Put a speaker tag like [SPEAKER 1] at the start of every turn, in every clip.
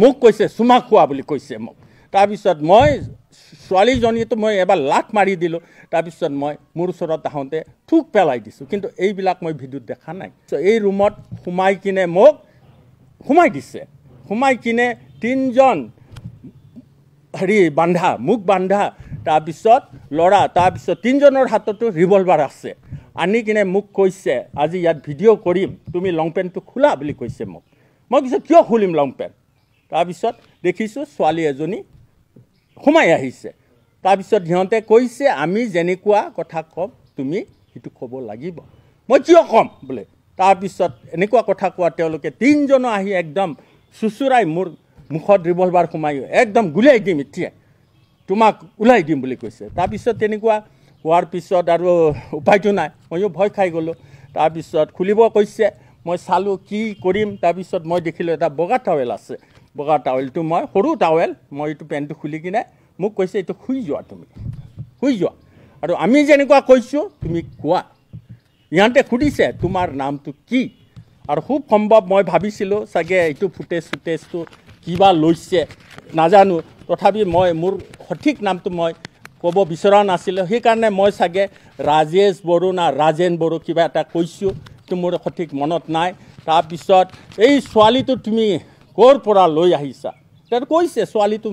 [SPEAKER 1] মোক কৈছে চুমা খোৱা বুলি কৈছে মোক তাৰপিছত মই ছোৱালীজনীটো মই এবাৰ লাখ মাৰি দিলোঁ তাৰপিছত মই মোৰ ওচৰত আহোঁতে থুক পেলাই দিছোঁ কিন্তু এইবিলাক মই ভিডিঅ'ত দেখা নাই এই ৰুমত সোমাই কিনে মোক সোমাই দিছে সোমাই কিনে তিনিজন বান্ধা মুখ বান্ধা তাৰপিছত ল'ৰা তাৰপিছত তিনিজনৰ হাততো ৰিভলভাৰ আছে আনি কিনে মোক কৈছে আজি ইয়াত ভিডিঅ' কৰিম তুমি লং পেণ্টটো খোলা বুলি কৈছে মোক মই কৈছোঁ কিয় খুলিম লং পেণ্ট তাৰপিছত দেখিছোঁ ছোৱালী এজনী সোমাই আহিছে তাৰপিছত সিহঁতে কৈছে আমি যেনেকুৱা কথা ক'ম তুমি সেইটো ক'ব লাগিব মই কিয় ক'ম বোলে তাৰপিছত এনেকুৱা কথা কোৱা তেওঁলোকে তিনিজনো আহি একদম চুচুৰাই মোৰ মুখত ৰিভলভাৰ সোমাই একদম গুলিয়াই দিম এতিয়া তোমাক ওলাই দিম বুলি কৈছে তাৰপিছত তেনেকুৱা হোৱাৰ পিছত আৰু উপায়টো নাই ময়ো ভয় খাই গ'লোঁ তাৰপিছত খুলিব কৈছে মই চালোঁ কি কৰিম তাৰপিছত মই দেখিলোঁ এটা বগা টাৱেল আছে বগা টাৱেলটো মই সৰু টাৱেল মই এইটো পেণ্টটো খুলি কিনে মোক কৈছে এইটো শুই যোৱা তুমি শুই যোৱা আৰু আমি যেনেকুৱা কৈছোঁ তুমি কোৱা ইহঁতে সুধিছে তোমাৰ নামটো কি আৰু খুব সম্ভৱ মই ভাবিছিলোঁ চাগে এইটো ফুটেজটো কিবা লৈছে নাজানো তথাপি মই মোৰ সঠিক নামটো মই ক'ব বিচৰা নাছিলোঁ সেইকাৰণে মই চাগে ৰাজেশ বড়ো না ৰাজেন বড়ো কিবা এটা কৈছোঁ তো মোৰ সঠিক মনত নাই তাৰপিছত এই ছোৱালীটো তুমি ক'ৰ পৰা লৈ আহিছা তেওঁ কৈছে ছোৱালীটো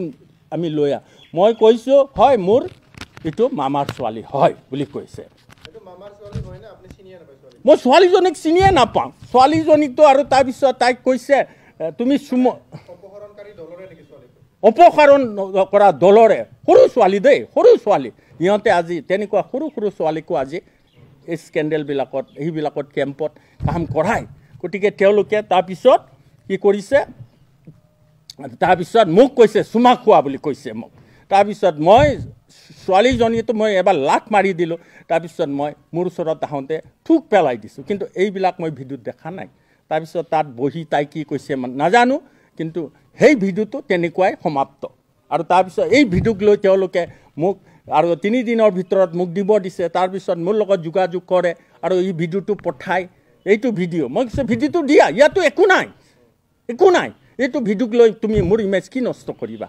[SPEAKER 1] আমি লৈ আহ মই কৈছোঁ হয় মোৰ এইটো মামাৰ ছোৱালী হয় বুলি কৈছে মই ছোৱালীজনীক চিনিয়ে নাপাওঁ ছোৱালীজনীকতো আৰু তাৰপিছত তাইক কৈছে তুমি অপহৰণ কৰা দলৰে সৰু ছোৱালী দেই সৰু ছোৱালী সিহঁতে আজি তেনেকুৱা সৰু সৰু ছোৱালীকো আজি এই স্কেণ্ডেলবিলাকত এইবিলাকত কেম্পত কাম কৰায় গতিকে তেওঁলোকে তাৰপিছত কি কৰিছে তাৰপিছত মোক কৈছে চুমা খোৱা বুলি কৈছে মোক তাৰপিছত মই ছোৱালীজনীটো মই এবাৰ লাখ মাৰি দিলোঁ তাৰপিছত মই মোৰ ওচৰত আহোঁতে থুক পেলাই দিছোঁ কিন্তু এইবিলাক মই ভিডিঅ'ত দেখা নাই তাৰপিছত তাত বহি তাই কি কৈছে নাজানো কিন্তু সেই ভিডিঅ'টো তেনেকুৱাই সমাপ্ত আৰু তাৰপিছত এই ভিডিঅ'ক লৈ তেওঁলোকে মোক আৰু 3 দিনৰ ভিতৰত মোক দিব দিছে তাৰপিছত মোৰ লগত যোগাযোগ কৰে আৰু এই ভিডিঅ'টো পঠায় এইটো ভিডিঅ' মই কৈছোঁ ভিডিঅ'টো দিয়া ইয়াতো একো নাই এইটো ভিডিঅ'ক লৈ তুমি মোৰ ইমেজ কি নষ্ট কৰিবা